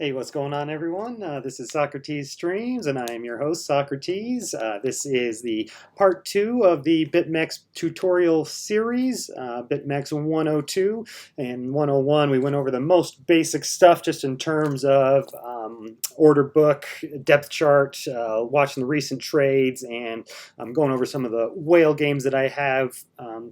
Hey, what's going on, everyone? This is Sawcruhteez Streamz, and I am your host, Sawcruhteez. This is the part 2 of the BitMEX tutorial series, BitMEX 102 and 101. We went over the most basic stuff just in terms of order book, depth chart, watching the recent trades, and going over some of the whale games that I have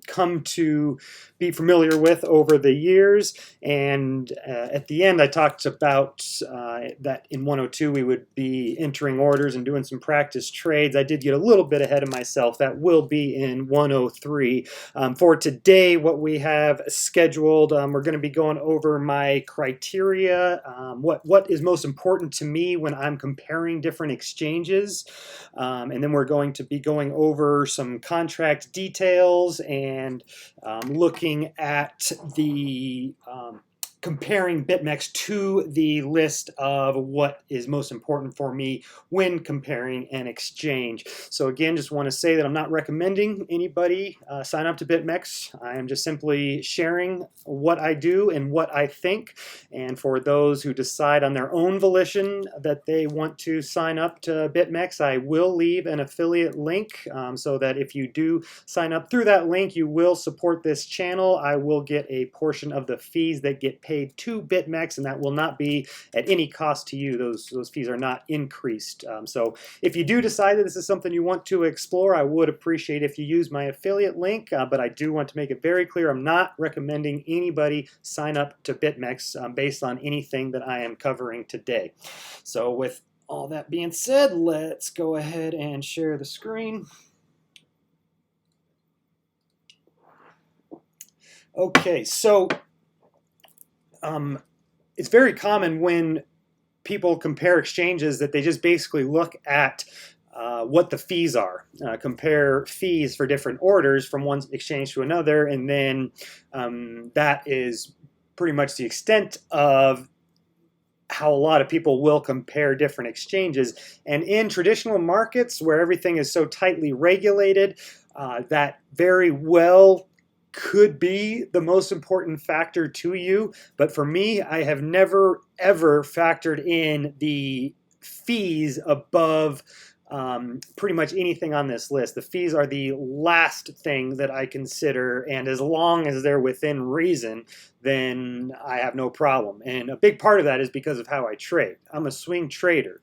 come to be familiar with over the years. And at the end, I talked about that in 102 we would be entering orders and doing some practice trades. I did get a little bit ahead of myself. That will be in 103. For today, what we have scheduled, we're going to be going over my criteria, what is most important to me when I'm comparing different exchanges, and then we're going to be going over some contract details and looking at the comparing BitMEX to the list of what is most important for me when comparing an exchange. So again, just want to say that I'm not recommending anybody sign up to BitMEX. I am just simply sharing what I do and what I think. And for those who decide on their own volition that they want to sign up to BitMEX, I will leave an affiliate link so that if you do sign up through that link, you will support this channel. I will get a portion of the fees that get paid to BitMEX, and that will not be at any cost to you. Those fees are not increased. So if you do decide that this is something you want to explore, I would appreciate if you use my affiliate link, but I do want to make it very clear I'm not recommending anybody sign up to BitMEX based on anything that I am covering today. So with all that being said, let's go ahead and share the screen. Okay, so it's very common when people compare exchanges that they just basically look at what the fees are, compare fees for different orders from one exchange to another, and then that is pretty much the extent of how a lot of people will compare different exchanges. And in traditional markets where everything is so tightly regulated, that very well could be the most important factor to you. But for me, I have never ever factored in the fees above pretty much anything on this list. The fees are the last thing that I consider, and as long as they're within reason, then I have no problem. And a big part of that is because of how I trade. I'm a swing trader,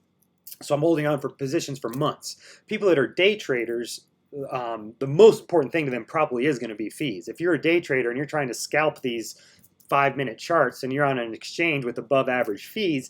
so I'm holding on for positions for months. People that are day traders, the most important thing to them probably is going to be fees. If you're a day trader and you're trying to scalp these 5-minute charts and you're on an exchange with above average fees,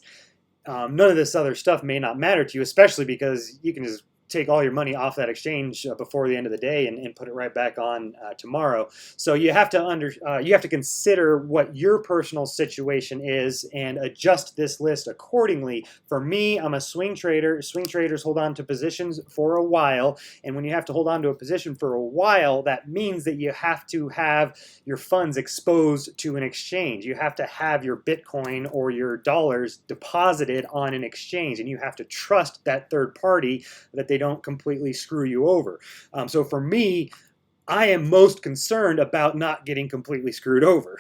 none of this other stuff may not matter to you, especially because you can just take all your money off that exchange before the end of the day and put it right back on tomorrow. So you have to consider what your personal situation is and adjust this list accordingly. For me, I'm a swing trader. Swing traders hold on to positions for a while, and when you have to hold on to a position for a while, that means that you have to have your funds exposed to an exchange. You have to have your Bitcoin or your dollars deposited on an exchange, and you have to trust that third party that they don't completely screw you over. So for me, I am most concerned about not getting completely screwed over.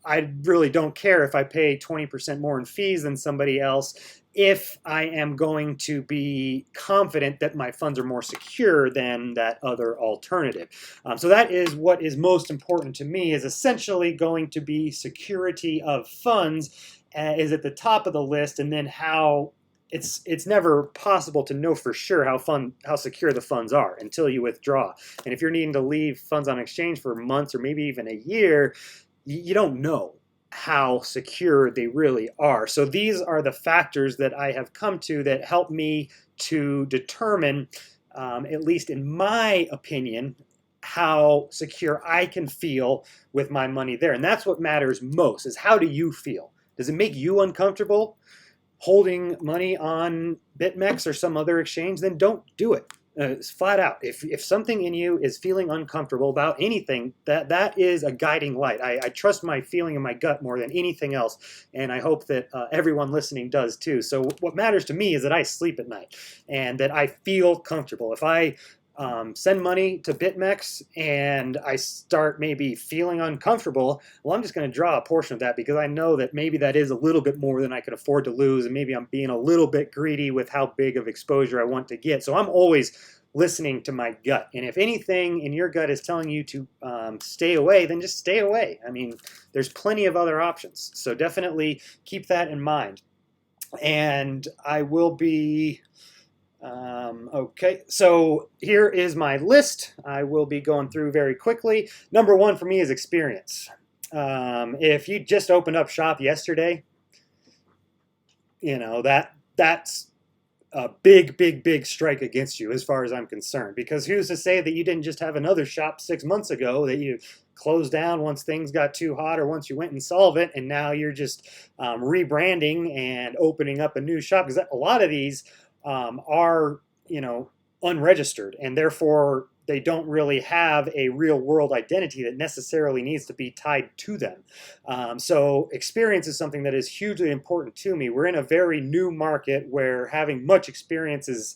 I really don't care if I pay 20% more in fees than somebody else if I am going to be confident that my funds are more secure than that other alternative. So that is what is most important to me, is essentially going to be security of funds is at the top of the list, and then how it's never possible to know for sure how secure the funds are until you withdraw. And if you're needing to leave funds on exchange for months or maybe even a year, you don't know how secure they really are. So these are the factors that I have come to that help me to determine, at least in my opinion, how secure I can feel with my money there. And that's what matters most, is how do you feel? Does it make you uncomfortable holding money on BitMEX or some other exchange? Then don't do it. It's flat out. If something in you is feeling uncomfortable about anything, that is a guiding light. I trust my feeling in my gut more than anything else, and I hope that everyone listening does too. So what matters to me is that I sleep at night and that I feel comfortable. If I send money to BitMEX and I start maybe feeling uncomfortable, well, I'm just going to draw a portion of that because I know that maybe that is a little bit more than I can afford to lose, and maybe I'm being a little bit greedy with how big of exposure I want to get. So I'm always listening to my gut. And if anything in your gut is telling you to stay away, then just stay away. I mean, there's plenty of other options. So definitely keep that in mind. And I will be... okay, so here is my list. I will be going through very quickly. Number one for me is experience. If you just opened up shop yesterday, that's a big strike against you as far as I'm concerned. Because who's to say that you didn't just have another shop 6 months ago that you closed down once things got too hot or once you went insolvent, and now you're just rebranding and opening up a new shop? Because a lot of these are, unregistered, and therefore they don't really have a real world identity that necessarily needs to be tied to them. So experience is something that is hugely important to me. We're in a very new market where having much experience is,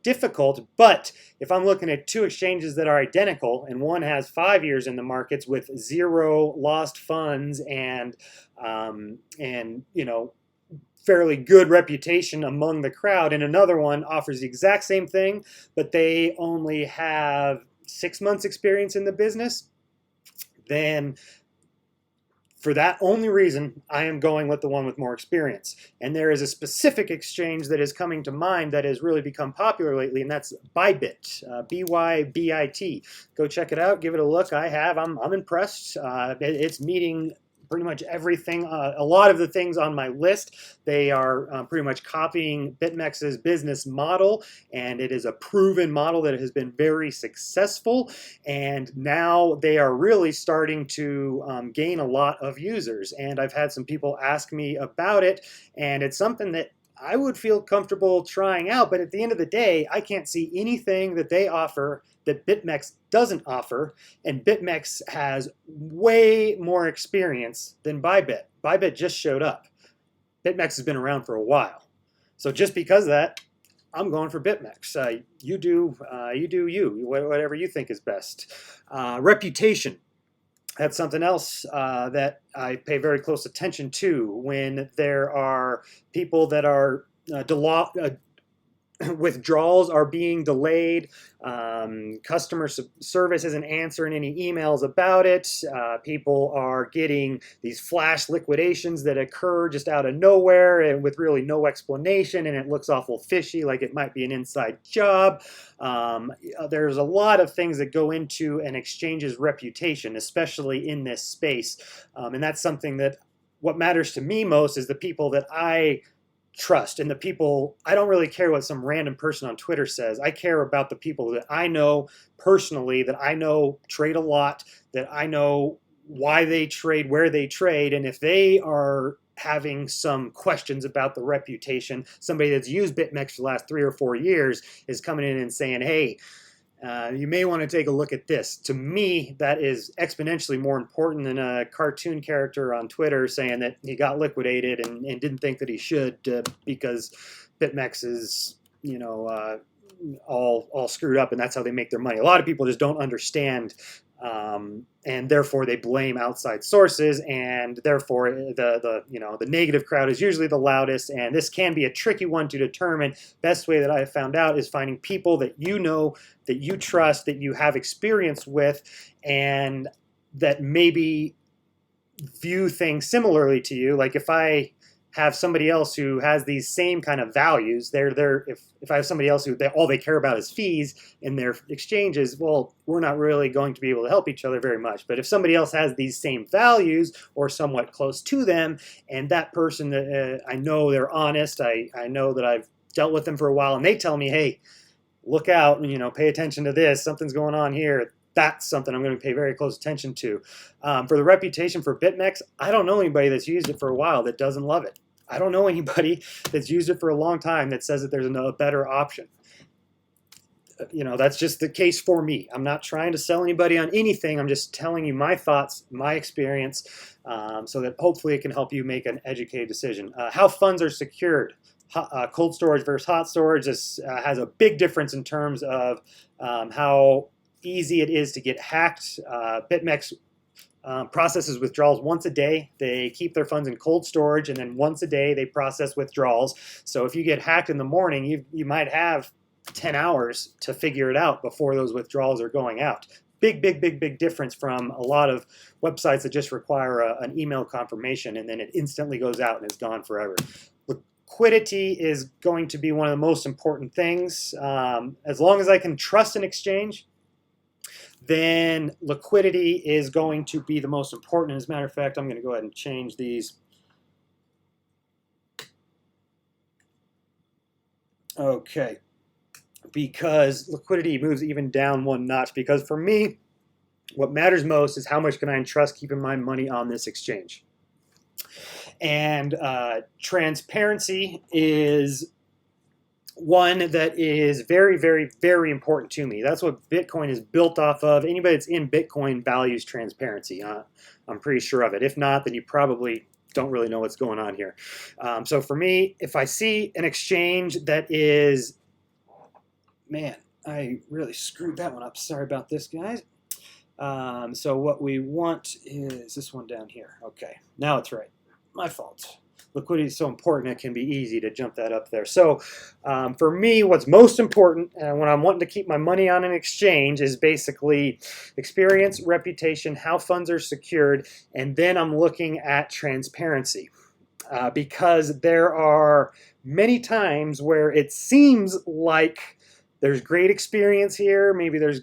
difficult. But if I'm looking at two exchanges that are identical, and one has 5 years in the markets with 0 lost funds and fairly good reputation among the crowd, and another one offers the exact same thing, but they only have 6 months experience in the business, then for that only reason, I am going with the one with more experience. And there is a specific exchange that is coming to mind that has really become popular lately, and that's Bybit, BYBIT. Go check it out, give it a look. I'm impressed. It's meeting pretty much everything, a lot of the things on my list. They are pretty much copying BitMEX's business model, and it is a proven model that has been very successful. And now they are really starting to gain a lot of users. And I've had some people ask me about it, and it's something that I would feel comfortable trying out. But at the end of the day, I can't see anything that they offer that BitMEX doesn't offer, and BitMEX has way more experience than Bybit. Bybit just showed up. BitMEX has been around for a while. So just because of that, I'm going for BitMEX. You do you, whatever you think is best. Reputation. That's something else that I pay very close attention to when there are people that are withdrawals are being delayed, customer service isn't answering any emails about it, people are getting these flash liquidations that occur just out of nowhere and with really no explanation, and it looks awful fishy, like it might be an inside job. There's a lot of things that go into an exchange's reputation, especially in this space, and that's something that what matters to me most is the people that I trust, and the people, I don't really care what some random person on Twitter says. I care about the people that I know personally, that I know trade a lot, that I know why they trade, where they trade, and if they are having some questions about the reputation, somebody that's used BitMEX for the last 3 or 4 years is coming in and saying, hey, you may want to take a look at this. To me, that is exponentially more important than a cartoon character on Twitter saying that he got liquidated and didn't think that he should because BitMEX is, all screwed up, and that's how they make their money. A lot of people just don't understand, and therefore they blame outside sources, and therefore the negative crowd is usually the loudest, and this can be a tricky one to determine. Best way that I have found out is finding people that you know, that you trust, that you have experience with, and that maybe view things similarly to you. Like if I have somebody else who has these same kind of values, if I have somebody else who all they care about is fees in their exchanges, well, we're not really going to be able to help each other very much. But if somebody else has these same values or somewhat close to them, and that person, I know they're honest, I know that I've dealt with them for a while, and they tell me, hey, look out, pay attention to this, something's going on here, that's something I'm going to pay very close attention to. For the reputation for BitMEX, I don't know anybody that's used it for a while that doesn't love it. I don't know anybody that's used it for a long time that says that there's a better option. That's just the case for me. I'm not trying to sell anybody on anything. I'm just telling you my thoughts, my experience, so that hopefully it can help you make an educated decision. How funds are secured. cold storage versus hot storage. This has a big difference in terms of how easy it is to get hacked. BitMEX processes withdrawals once a day. They keep their funds in cold storage, and then once a day they process withdrawals. So if you get hacked in the morning, you might have 10 hours to figure it out before those withdrawals are going out. Big difference from a lot of websites that just require an email confirmation, and then it instantly goes out and it's gone forever. Liquidity is going to be one of the most important things. As long as I can trust an exchange, then liquidity is going to be the most important. As a matter of fact, I'm going to go ahead and change these. Okay, because liquidity moves even down one notch, because for me, what matters most is how much can I entrust keeping my money on this exchange. And transparency is one that is very important to me. That's what Bitcoin is built off of. Anybody that's in Bitcoin values transparency. I'm pretty sure of it. If not, then you probably don't really know what's going on here. So for me, if I see an exchange that is, man, I really screwed that one up. Sorry about this, guys. So what we want is this one down here. Okay, now it's right. My fault. Liquidity is so important, it can be easy to jump that up there. So for me, what's most important when I'm wanting to keep my money on an exchange is basically experience, reputation, how funds are secured, and then I'm looking at transparency. Because there are many times where it seems like there's great experience here, maybe there's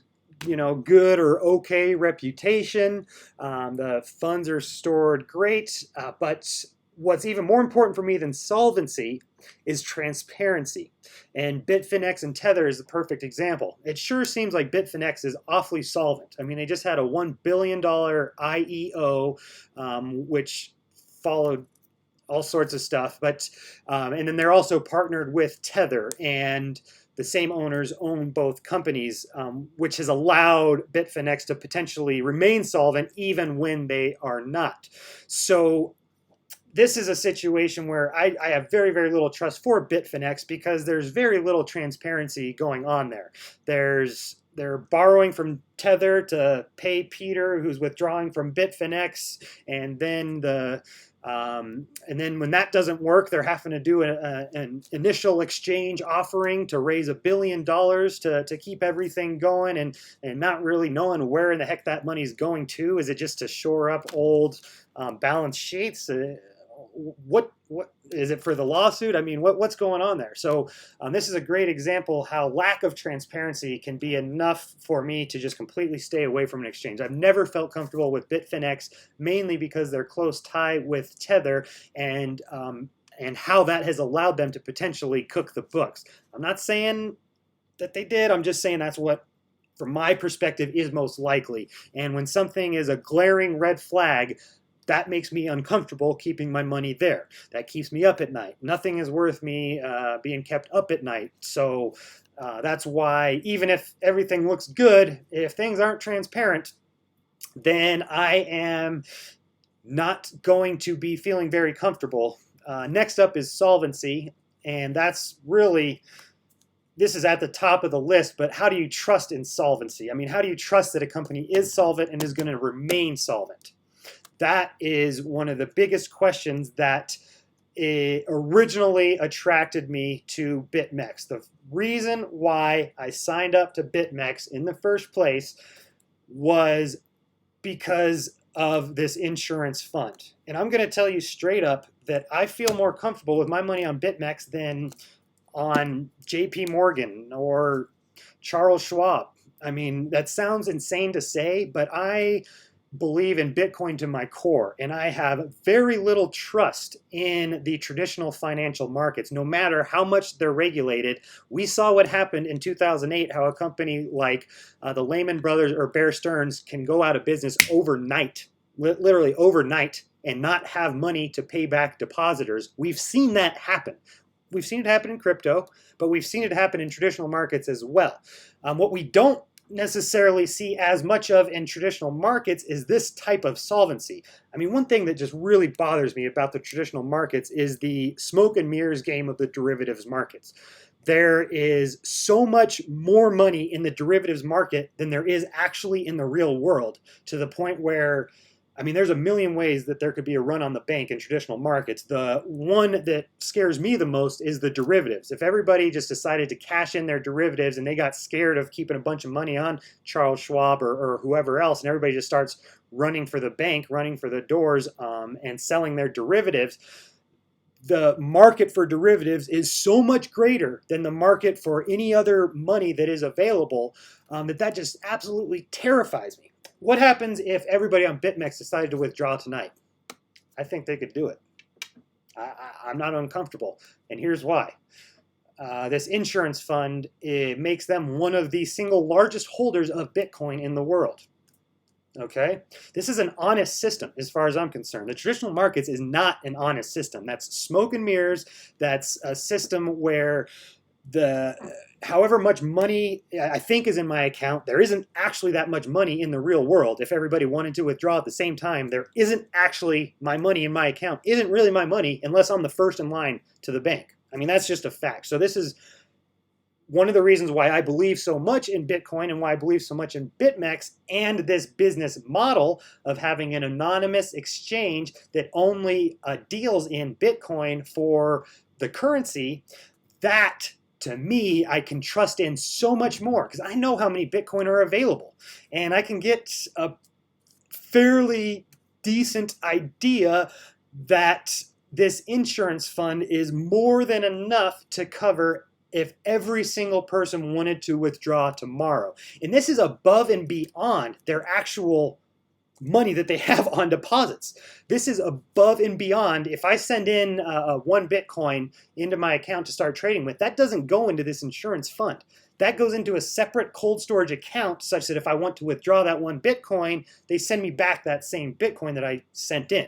good or okay reputation, the funds are stored great, but what's even more important for me than solvency is transparency. And Bitfinex and Tether is the perfect example. It sure seems like Bitfinex is awfully solvent. I mean, they just had a $1 billion IEO, which followed all sorts of stuff. But and then they're also partnered with Tether, and the same owners own both companies, which has allowed Bitfinex to potentially remain solvent even when they are not. So this is a situation where I have very little trust for Bitfinex because there's very little transparency going on there. They're borrowing from Tether to pay Peter, who's withdrawing from Bitfinex, and then when that doesn't work, they're having to do an initial exchange offering to raise $1 billion to keep everything going, and not really knowing where in the heck that money's going to. Is it just to shore up old balance sheets? What is it for the lawsuit? I mean, what's going on there? So this is a great example how lack of transparency can be enough for me to just completely stay away from an exchange. I've never felt comfortable with Bitfinex, mainly because they're close tie with Tether, and how that has allowed them to potentially cook the books. I'm not saying that they did. I'm just saying that's what, from my perspective, is most likely. And when something is a glaring red flag, that makes me uncomfortable keeping my money there. That keeps me up at night. Nothing is worth me being kept up at night. So that's why, even if everything looks good, if things aren't transparent, then I am not going to be feeling very comfortable. Next up is solvency, and that's really, this is at the top of the list, but how do you trust in solvency? I mean, how do you trust that a company is solvent and is going to remain solvent? That is one of the biggest questions that originally attracted me to BitMEX. The reason why I signed up to BitMEX in the first place was because of this insurance fund. And I'm going to tell you straight up that I feel more comfortable with my money on BitMEX than on JP Morgan or Charles Schwab. I mean, that sounds insane to say, but I believe in Bitcoin to my core, and I have very little trust in the traditional financial markets, no matter how much they're regulated. We saw what happened in 2008, how a company like the Lehman Brothers or Bear Stearns can go out of business overnight, literally overnight, and not have money to pay back depositors. We've seen that happen. We've seen it happen in crypto, but we've seen it happen in traditional markets as well. What we don't necessarily see as much of in traditional markets is this type of solvency. I mean, one thing that just really bothers me about the traditional markets is the smoke and mirrors game of the derivatives markets. There is so much more money in the derivatives market than there is actually in the real world, to the point where, I mean, there's a million ways that there could be a run on the bank in traditional markets. The one that scares me the most is the derivatives. If everybody just decided to cash in their derivatives and they got scared of keeping a bunch of money on Charles Schwab or whoever else, and everybody just starts running for the bank, running for the doors, and selling their derivatives, the market for derivatives is so much greater than the market for any other money that is available, that just absolutely terrifies me. What happens if everybody on BitMEX decided to withdraw tonight? I think they could do it. I'm not uncomfortable, and here's why. This insurance fund, it makes them one of the single largest holders of Bitcoin in the world. Okay? This is an honest system as far as I'm concerned. The traditional markets is not an honest system. That's smoke and mirrors. That's a system where however much money I think is in my account, there isn't actually that much money in the real world. If everybody wanted to withdraw at the same time, there isn't actually, my money in my account isn't really my money unless I'm the first in line to the bank. I mean, that's just a fact. So this is one of the reasons why I believe so much in Bitcoin and why I believe so much in BitMEX and this business model of having an anonymous exchange that only deals in Bitcoin for the currency. That, to me, I can trust in so much more because I know how many Bitcoin are available, and I can get a fairly decent idea that this insurance fund is more than enough to cover if every single person wanted to withdraw tomorrow. And this is above and beyond their actual money that they have on deposits. This is above and beyond. If I send in 1 Bitcoin into my account to start trading with, that doesn't go into this insurance fund. That goes into a separate cold storage account such that if I want to withdraw that 1 Bitcoin, they send me back that same Bitcoin that I sent in.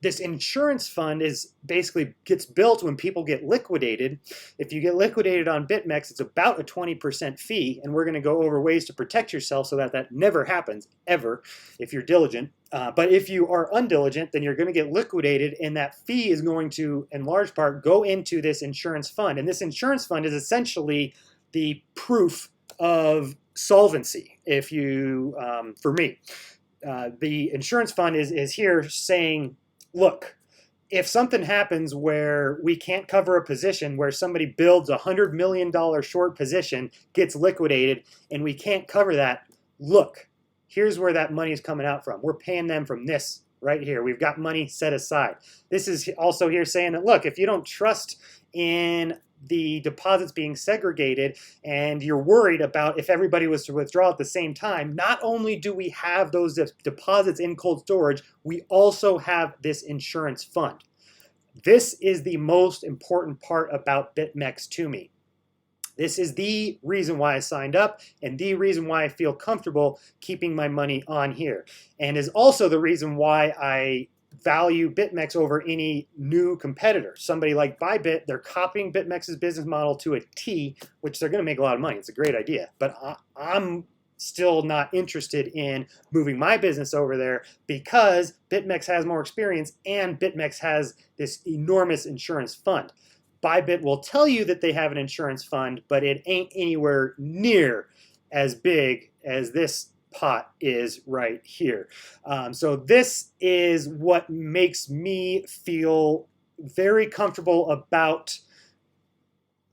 This insurance fund is basically gets built when people get liquidated. If you get liquidated on BitMEX, it's about a 20% fee, and we're going to go over ways to protect yourself so that that never happens, ever, if you're diligent. But if you are undiligent, then you're going to get liquidated, and that fee is going to, in large part, go into this insurance fund. And this insurance fund is essentially the proof of solvency, if you, for me. The insurance fund is here saying, look, if something happens where we can't cover a position, where somebody builds a $100 million short position, gets liquidated, and we can't cover that, look, here's where that money is coming out from. We're paying them from this right here. We've got money set aside. This is also here saying that, look, if you don't trust in the deposits being segregated and you're worried about if everybody was to withdraw at the same time, not only do we have those deposits in cold storage, we also have this insurance fund. This is the most important part about BitMEX to me. This is the reason why I signed up and the reason why I feel comfortable keeping my money on here, and is also the reason why I value BitMEX over any new competitor. Somebody like Bybit, they're copying BitMEX's business model to a T, which they're going to make a lot of money. It's a great idea. But I'm still not interested in moving my business over there because BitMEX has more experience and BitMEX has this enormous insurance fund. Bybit will tell you that they have an insurance fund, but it ain't anywhere near as big as this pot is right here. So this is what makes me feel very comfortable about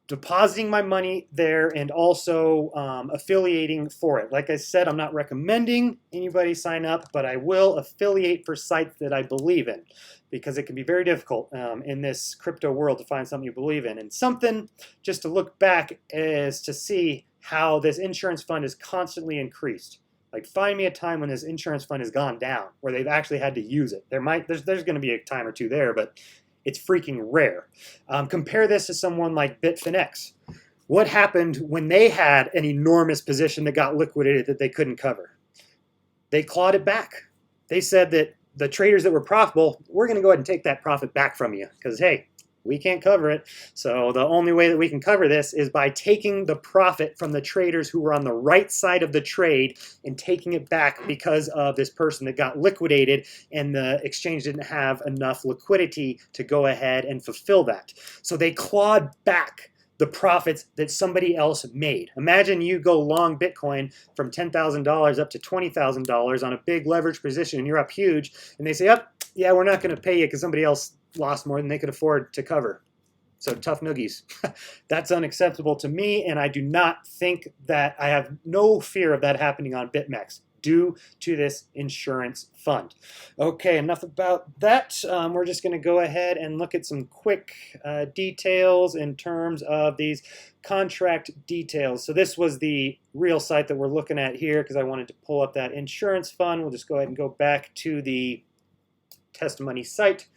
depositing my money there and also affiliating for it. Like I said, I'm not recommending anybody sign up, but I will affiliate for sites that I believe in, because it can be very difficult in this crypto world to find something you believe in. And something just to look back is to see how this insurance fund is constantly increased. Like, find me a time when this insurance fund has gone down, where they've actually had to use it. There's going to be a time or two there, but it's freaking rare. Compare this to someone like BitMEX. What happened when they had an enormous position that got liquidated that they couldn't cover? They clawed it back. They said that the traders that were profitable, we're going to go ahead and take that profit back from you because, hey, we can't cover it. So the only way that we can cover this is by taking the profit from the traders who were on the right side of the trade and taking it back because of this person that got liquidated and the exchange didn't have enough liquidity to go ahead and fulfill that. So they clawed back the profits that somebody else made. Imagine you go long Bitcoin from $10,000 up to $20,000 on a big leverage position and you're up huge, and they say, oh, yeah, we're not going to pay you because somebody else lost more than they could afford to cover. So tough noogies. That's unacceptable to me, and I do not think that, I have no fear of that happening on BitMEX due to this insurance fund. Okay, enough about that. We're just going to go ahead and look at some quick details in terms of these contract details. So this was the real site that we're looking at here because I wanted to pull up that insurance fund. We'll just go ahead and go back to the test money site.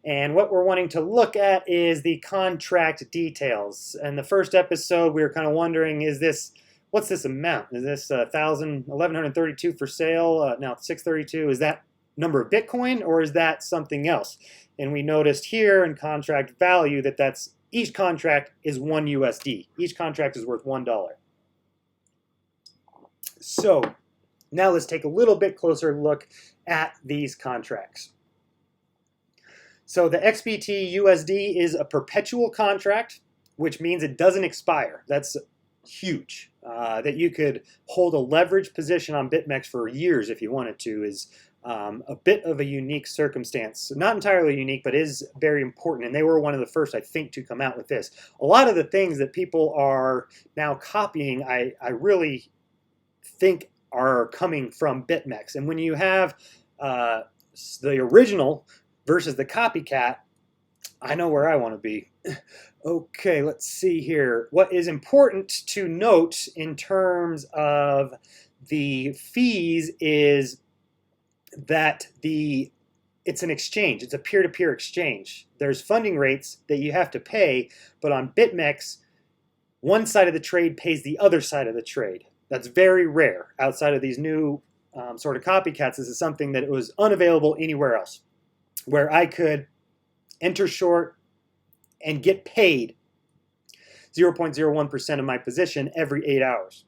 And what we're wanting to look at is the contract details. In the first episode, we were kind of wondering, what's this amount? Is this 1,132 for sale? Now it's 632. Is that number of Bitcoin or is that something else? And we noticed here in contract value that each contract is $1 USD. Each contract is worth $1. So now let's take a little bit closer look at these contracts. So the XBT USD is a perpetual contract, which means it doesn't expire. That's huge. That you could hold a leverage position on BitMEX for years if you wanted to is a bit of a unique circumstance. Not entirely unique, but is very important. And they were one of the first, I think, to come out with this. A lot of the things that people are now copying, I really think are coming from BitMEX. And when you have the original versus the copycat, I know where I want to be. Okay, let's see here. What is important to note in terms of the fees is that it's an exchange. It's a peer-to-peer exchange. There's funding rates that you have to pay, but on BitMEX, one side of the trade pays the other side of the trade. That's very rare. Outside of these new sort of copycats, this is something that was unavailable anywhere else, where I could enter short and get paid 0.01% of my position every 8 hours.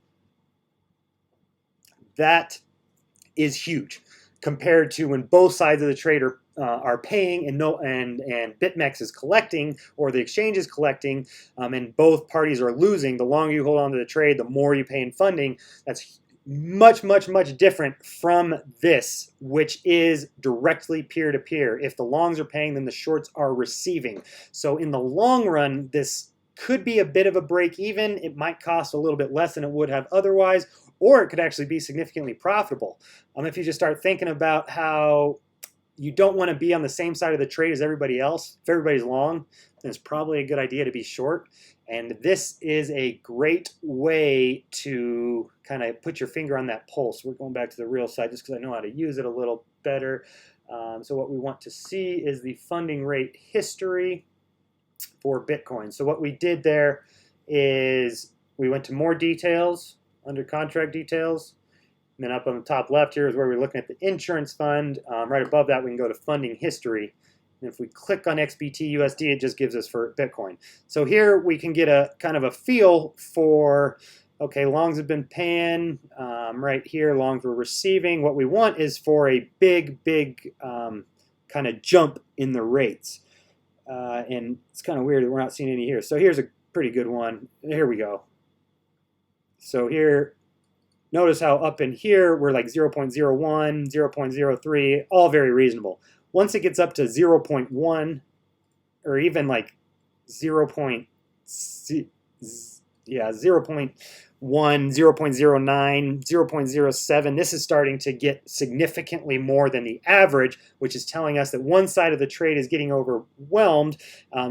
That is huge compared to when both sides of the trade are paying and BitMEX is collecting, or the exchange is collecting, and both parties are losing. The longer you hold on to the trade, the more you pay in funding. That's much, much, much different from this, which is directly peer-to-peer. If the longs are paying, then the shorts are receiving. So in the long run, this could be a bit of a break even. It might cost a little bit less than it would have otherwise, or it could actually be significantly profitable. If you just start thinking about how you don't want to be on the same side of the trade as everybody else. If everybody's long, then it's probably a good idea to be short. And this is a great way to kind of put your finger on that pulse. We're going back to the real side just because I know how to use it a little better. So what we want to see is the funding rate history for Bitcoin. So what we did there is we went to more details under contract details. And then up on the top left here is where we're looking at the insurance fund. Right above that, we can go to funding history. And if we click on XBT USD, it just gives us for Bitcoin. So here we can get a kind of a feel for, okay, longs have been paying. Right here, longs were receiving. What we want is for a big kind of jump in the rates. And it's kind of weird that we're not seeing any here. So here's a pretty good one. Here we go. So here, notice how up in here, we're like 0.01, 0.03, all very reasonable. Once it gets up to 0.1, or even like 0.1, 0.09, 0.07, this is starting to get significantly more than the average, which is telling us that one side of the trade is getting overwhelmed.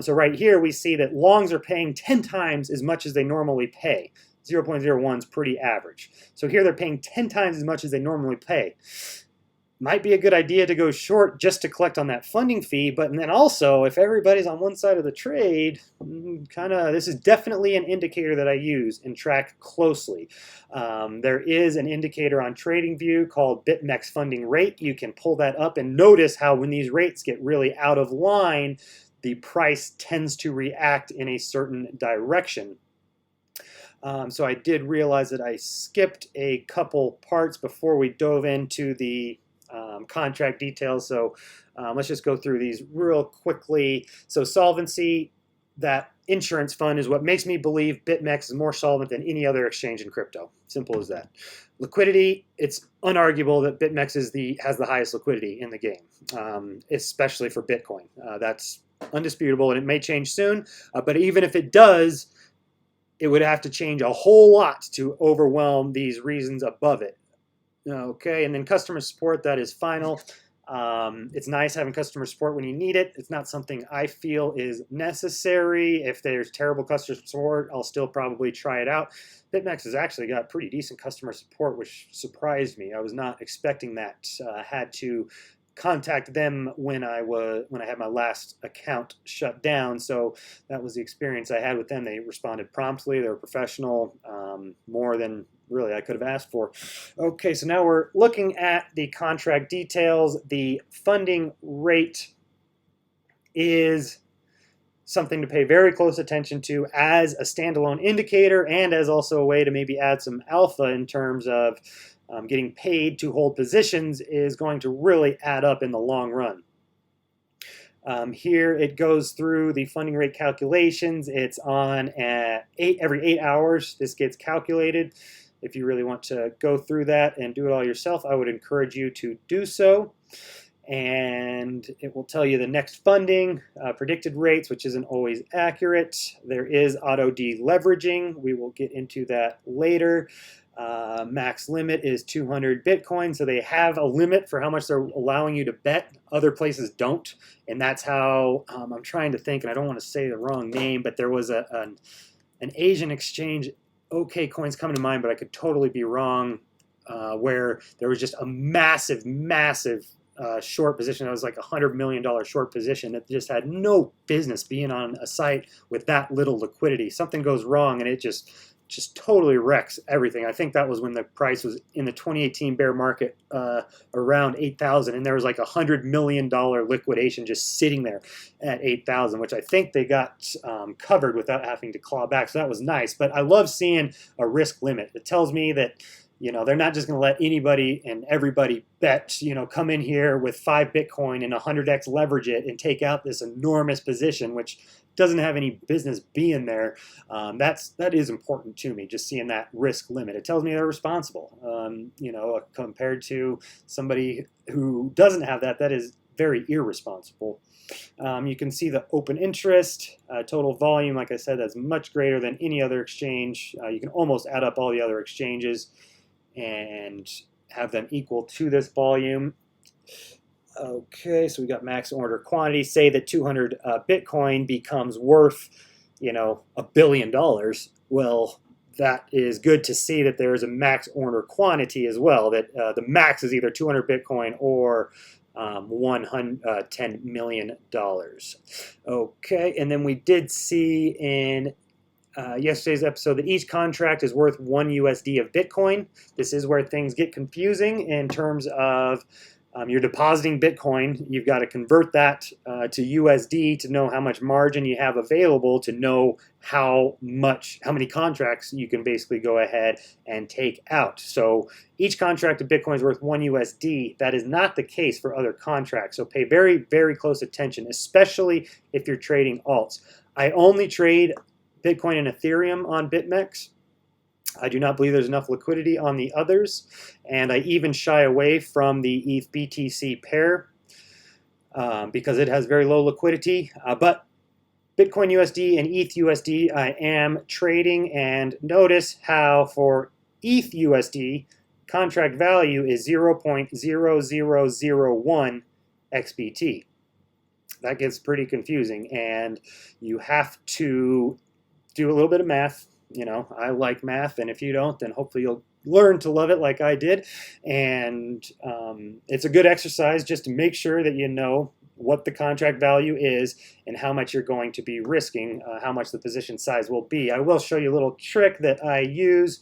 So right here, we see that longs are paying 10 times as much as they normally pay. 0.01 is pretty average. So here they're paying 10 times as much as they normally pay. Might be a good idea to go short just to collect on that funding fee, but then also if everybody's on one side of the trade, this is definitely an indicator that I use and track closely. There is an indicator on TradingView called BitMEX funding rate. You can pull that up and notice how when these rates get really out of line, the price tends to react in a certain direction. So I did realize that I skipped a couple parts before we dove into the contract details. So let's just go through these real quickly. So solvency, that insurance fund, is what makes me believe BitMEX is more solvent than any other exchange in crypto. Simple as that. Liquidity, it's unarguable that BitMEX has the highest liquidity in the game, especially for Bitcoin. That's undisputable, and it may change soon. But even if it does, it would have to change a whole lot to overwhelm these reasons above it. Okay, and then customer support, that is final. It's nice having customer support when you need it. It's not something I feel is necessary. If there's terrible customer support, I'll still probably try it out. BitMEX has actually got pretty decent customer support, which surprised me. I was not expecting that. Had to contact them when I had my last account shut down. So that was the experience I had with them. They responded promptly. They were professional, more than really I could have asked for. Okay, so now we're looking at the contract details. The funding rate is something to pay very close attention to as a standalone indicator and as also a way to maybe add some alpha in terms of getting paid to hold positions is going to really add up in the long run. Here it goes through the funding rate calculations. It's on at every 8 hours. This gets calculated. If you really want to go through that and do it all yourself, I would encourage you to do so. And it will tell you the next funding, predicted rates, which isn't always accurate. There is auto deleveraging. We will get into that later. Max limit is 200 Bitcoin, so they have a limit for how much they're allowing you to bet. Other places don't, and that's how I'm trying to think, and I don't want to say the wrong name, but there was an Asian exchange, OK Coins coming to mind, but I could totally be wrong, where there was just a massive short position. That was like $100 million short position that just had no business being on a site with that little liquidity. Something goes wrong, and it just totally wrecks everything. I think that was when the price was in the 2018 bear market around 8,000, and there was like $100 million liquidation just sitting there at 8,000, which I think they got covered without having to claw back. So that was nice. But I love seeing a risk limit. It tells me that, you know, they're not just going to let anybody and everybody bet, you know, come in here with 5 Bitcoin and 100x leverage it and take out this enormous position, which doesn't have any business being there. That is important to me, just seeing that risk limit. It tells me they're responsible. You know, compared to somebody who doesn't have that, that is very irresponsible. You can see the open interest, total volume, like I said, that's much greater than any other exchange. You can almost add up all the other exchanges and have them equal to this volume. Okay, so we got max order quantity. Say that 200 Bitcoin becomes worth, you know, $1 billion. Well, that is good to see that there is a max order quantity as well. That the max is either 200 Bitcoin or $10 million. Okay, and then we did see in yesterday's episode that each contract is worth 1 USD of Bitcoin. This is where things get confusing in terms of you're depositing Bitcoin. You've got to convert that to USD to know how much margin you have available, to know how many contracts you can basically go ahead and take out. So each contract of Bitcoin is worth 1 USD. That is not the case for other contracts. So pay very, very close attention, especially if you're trading alts. I only trade Bitcoin and Ethereum on BitMEX. I do not believe there's enough liquidity on the others, and I even shy away from the ETH BTC pair because it has very low liquidity. But Bitcoin USD and ETH USD I am trading, and notice how for ETH USD contract value is 0.0001 XBT. That gets pretty confusing, and you have to do a little bit of math. You know, I like math, and if you don't, then hopefully you'll learn to love it like I did. And it's a good exercise just to make sure that you know what the contract value is and how much you're going to be risking, how much the position size will be. I will show you a little trick that I use.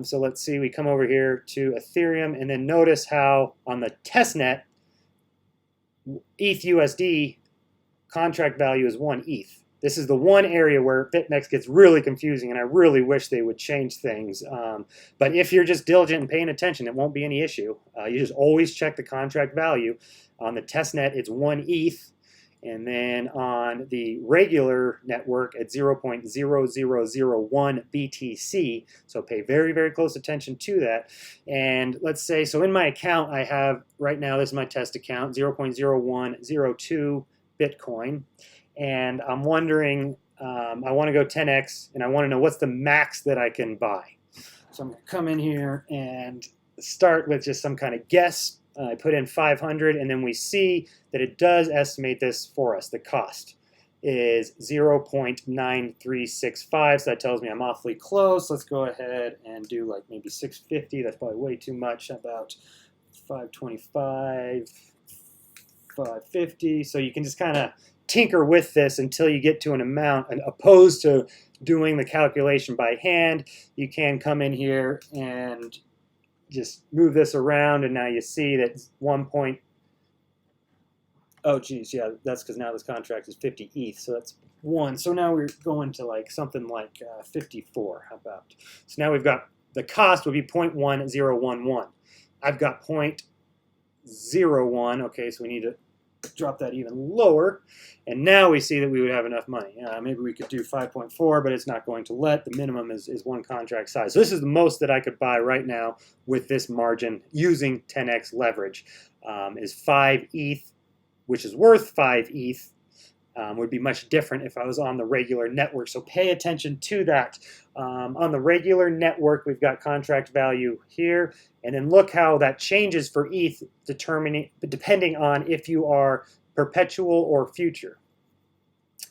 So let's see, we come over here to Ethereum, and then notice how on the testnet, ETH USD contract value is 1 ETH. This is the one area where BitMEX gets really confusing, and I really wish they would change things. But if you're just diligent and paying attention, it won't be any issue. You just always check the contract value. On the testnet, it's 1 ETH. And then on the regular network at 0.0001 BTC. So pay very, very close attention to that. And let's say, so in my account, I have, right now, this is my test account, 0.0102 Bitcoin. And I'm wondering, I want to go 10x, and I want to know what's the max that I can buy. So I'm going to come in here and start with just some kind of guess. I put in 500, and then we see that it does estimate this for us. The cost is 0.9365, so that tells me I'm awfully close. Let's go ahead and do like maybe 650. That's probably way too much. About 525, 550. So you can just kind of tinker with this until you get to an amount, and opposed to doing the calculation by hand. You can come in here and just move this around, and now you see that 1 point, oh geez, yeah, that's because now this contract is 50 ETH, so that's 1. So now we're going to like something like 54, how about? So now we've got, the cost would be 0.1011. I've got 0.01, okay, so we need to drop that even lower, and now we see that we would have enough money. Maybe we could do 5.4, but it's not going to let. The minimum is 1 contract size. So this is the most that I could buy right now with this margin using 10x leverage, is 5 ETH, which is worth 5 ETH. Would be much different if I was on the regular network. So pay attention to that. On the regular network, we've got contract value here, and then look how that changes for ETH, depending on if you are perpetual or future.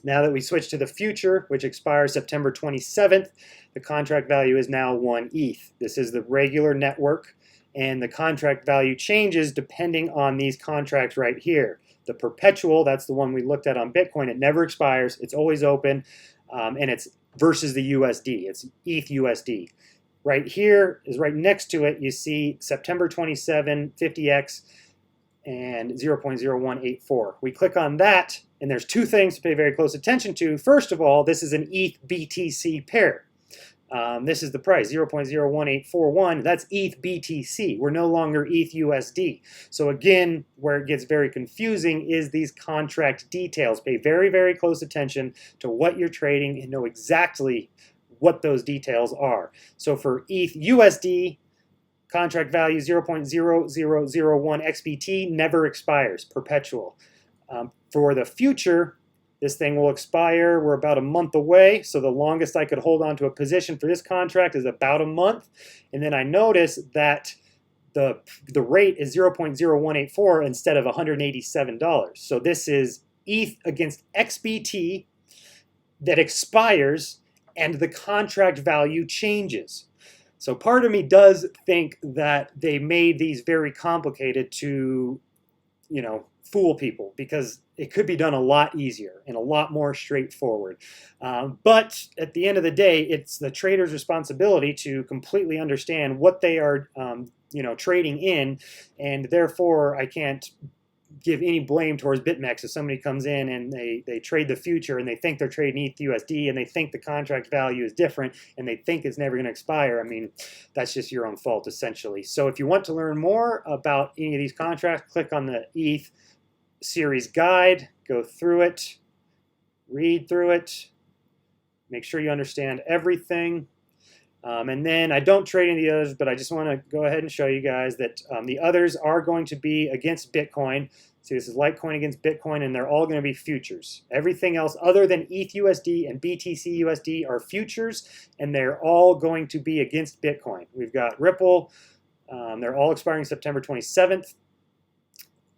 Now that we switch to the future, which expires September 27th, the contract value is now 1 ETH. This is the regular network, and the contract value changes depending on these contracts right here. The perpetual, that's the one we looked at on Bitcoin. It never expires. It's always open, and it's versus the USD. It's ETH USD. Right here is right next to it. You see September 27, 50x, and 0.0184. We click on that, and there's 2 things to pay very close attention to. First of all, this is an ETH BTC pair. This is the price, 0.01841. That's ETH BTC. We're no longer ETH USD. So again, where it gets very confusing is these contract details. Pay very, very close attention to what you're trading and know exactly what those details are. So for ETH USD, contract value 0.0001 XBT never expires, perpetual. For the future, this thing will expire. We're about a month away, so the longest I could hold on to a position for this contract is about a month. And then I notice that the rate is 0.0184 instead of $187. So this is ETH against XBT that expires, and the contract value changes. So part of me does think that they made these very complicated to, fool people, because it could be done a lot easier and a lot more straightforward. But at the end of the day, it's the trader's responsibility to completely understand what they are, trading in, and therefore I can't give any blame towards BitMEX if somebody comes in and they trade the future and they think they're trading ETH USD and they think the contract value is different and they think it's never going to expire. I mean, that's just your own fault, essentially. So if you want to learn more about any of these contracts, click on the ETH series guide, go through it, read through it, make sure you understand everything. And then I don't trade any of the others, but I just want to go ahead and show you guys that the others are going to be against Bitcoin. See, this is Litecoin against Bitcoin, and they're all going to be futures. Everything else other than ETH USD and BTC USD are futures, and they're all going to be against Bitcoin. We've got Ripple. They're all expiring September 27th.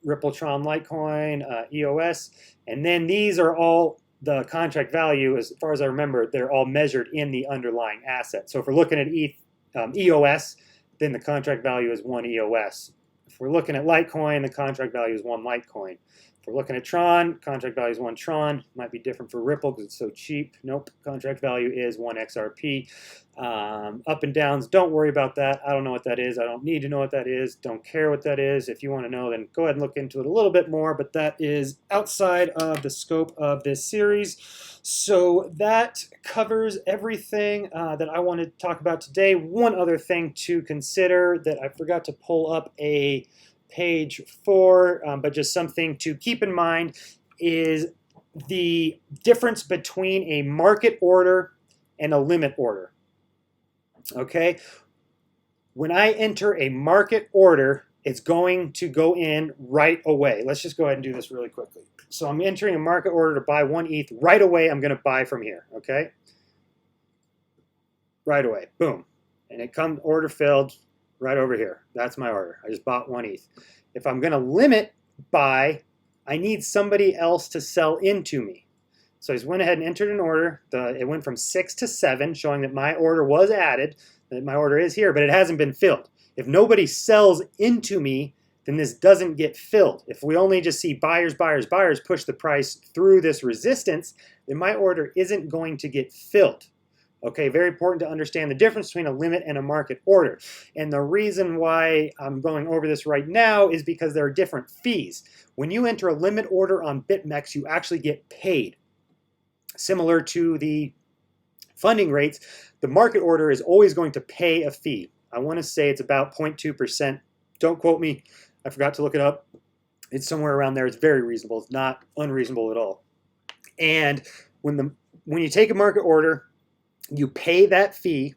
Rippletron, Litecoin, EOS. And then these are all the contract value, as far as I remember, they're all measured in the underlying asset. So if we're looking at EOS, then the contract value is 1 EOS. If we're looking at Litecoin, the contract value is 1 Litecoin. If we're looking at Tron, contract value is 1 Tron. Might be different for Ripple because it's so cheap. Nope, contract value is 1 XRP. Up and downs, don't worry about that. I don't know what that is. I don't need to know what that is. Don't care what that is. If you want to know, then go ahead and look into it a little bit more, but that is outside of the scope of this series. So that covers everything that I wanted to talk about today. One other thing to consider that I forgot to pull up a page for, but just something to keep in mind is the difference between a market order and a limit order. Okay, when I enter a market order, it's going to go in right away. Let's just go ahead and do this really quickly. So I'm entering a market order to buy 1 ETH. Right away, I'm going to buy from here, okay? Right away, boom. And it comes, order filled, right over here. That's my order. I just bought 1 ETH. If I'm going to limit buy, I need somebody else to sell into me. So I just went ahead and entered an order. It went from 6 to 7, showing that my order was added, that my order is here, but it hasn't been filled. If nobody sells into me, then this doesn't get filled. If we only just see buyers, buyers, buyers push the price through this resistance, then my order isn't going to get filled. Okay, very important to understand the difference between a limit and a market order. And the reason why I'm going over this right now is because there are different fees. When you enter a limit order on BitMEX, you actually get paid. Similar to the funding rates, the market order is always going to pay a fee. I want to say it's about 0.2%. Don't quote me. I forgot to look it up. It's somewhere around there. It's very reasonable. It's not unreasonable at all. And when you take a market order, you pay that fee.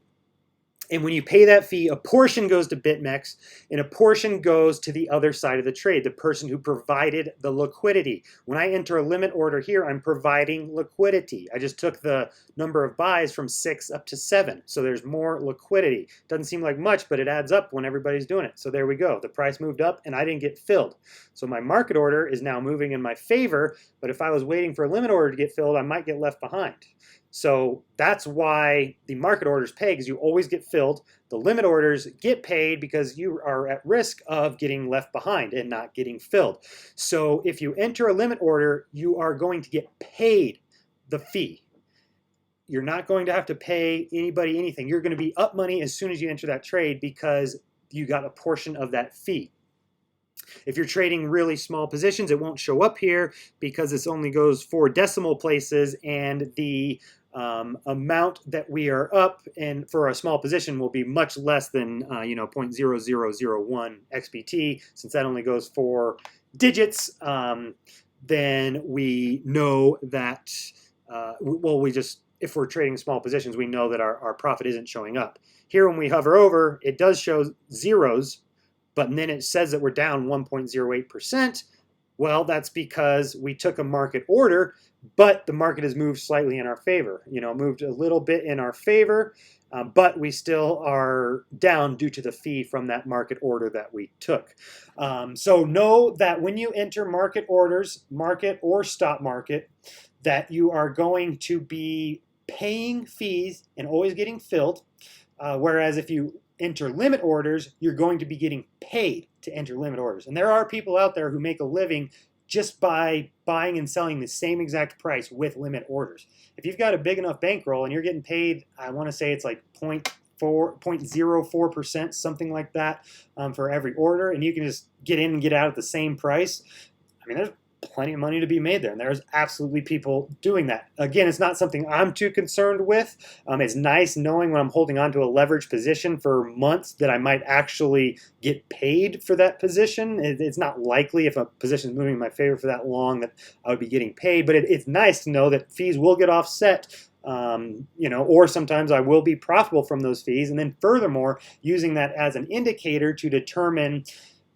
And when you pay that fee, a portion goes to BitMEX and a portion goes to the other side of the trade, the person who provided the liquidity. When I enter a limit order here, I'm providing liquidity. I just took the number of buys from 6 up to 7. So there's more liquidity. Doesn't seem like much, but it adds up when everybody's doing it. So there we go. The price moved up and I didn't get filled. So my market order is now moving in my favor. But if I was waiting for a limit order to get filled, I might get left behind. So that's why the market orders pay, because you always get filled. The limit orders get paid because you are at risk of getting left behind and not getting filled. So if you enter a limit order, you are going to get paid the fee. You're not going to have to pay anybody anything. You're going to be up money as soon as you enter that trade because you got a portion of that fee. If you're trading really small positions, it won't show up here because this only goes 4 decimal places, and the amount that we are up and for a small position will be much less than 0.0001 XBT. Since that only goes 4 digits, then we know that if we're trading small positions, we know that our profit isn't showing up. Here, when we hover over, it does show zeros, but then it says that we're down 1.08%. Well, that's because we took a market order, but the market has moved slightly in our favor. Moved a little bit in our favor, but we still are down due to the fee from that market order that we took. So know that when you enter market orders, market or stop market, that you are going to be paying fees and always getting filled. Whereas if you enter limit orders, you're going to be getting paid to enter limit orders. And there are people out there who make a living just by buying and selling the same exact price with limit orders. If you've got a big enough bankroll and you're getting paid, I want to say it's like 0.04%, something like that, for every order, and you can just get in and get out at the same price, I mean, there's plenty of money to be made there, and there's absolutely people doing that. Again, it's not something I'm too concerned with. It's nice knowing when I'm holding on to a leveraged position for months that I might actually get paid for that position. It's not likely if a position is moving in my favor for that long that I would be getting paid, but it's nice to know that fees will get offset, or sometimes I will be profitable from those fees. And then furthermore, using that as an indicator to determine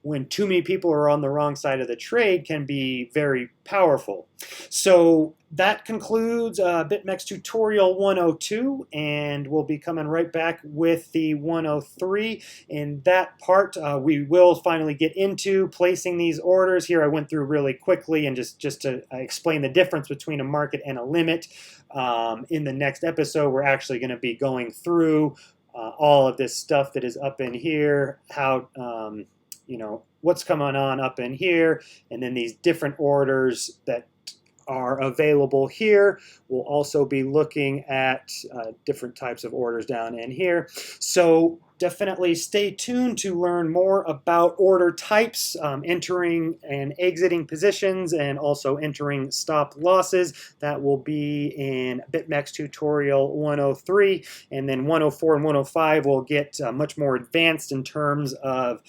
when too many people are on the wrong side of the trade can be very powerful. So that concludes BitMEX tutorial 102, and we'll be coming right back with the 103. In that part, we will finally get into placing these orders. Here I went through really quickly and just to explain the difference between a market and a limit. In the next episode, we're actually going to be going through all of this stuff that is up in here, how what's coming on up in here, and then these different orders that are available here. We'll also be looking at different types of orders down in here. So definitely stay tuned to learn more about order types, entering and exiting positions, and also entering stop losses. That will be in BitMEX tutorial 103, and then 104 and 105 will get much more advanced in terms of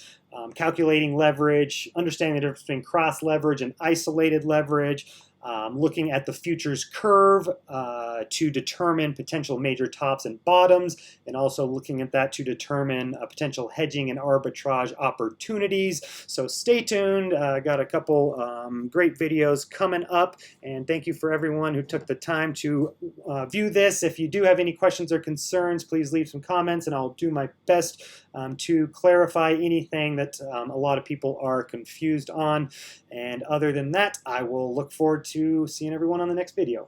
calculating leverage, understanding the difference between cross leverage and isolated leverage, looking at the futures curve to determine potential major tops and bottoms, and also looking at that to determine potential hedging and arbitrage opportunities. So stay tuned. Got a couple great videos coming up, and thank you for everyone who took the time to view this. If you do have any questions or concerns, please leave some comments, and I'll do my best to clarify anything that a lot of people are confused on. And other than that, I will look forward to seeing everyone on the next video.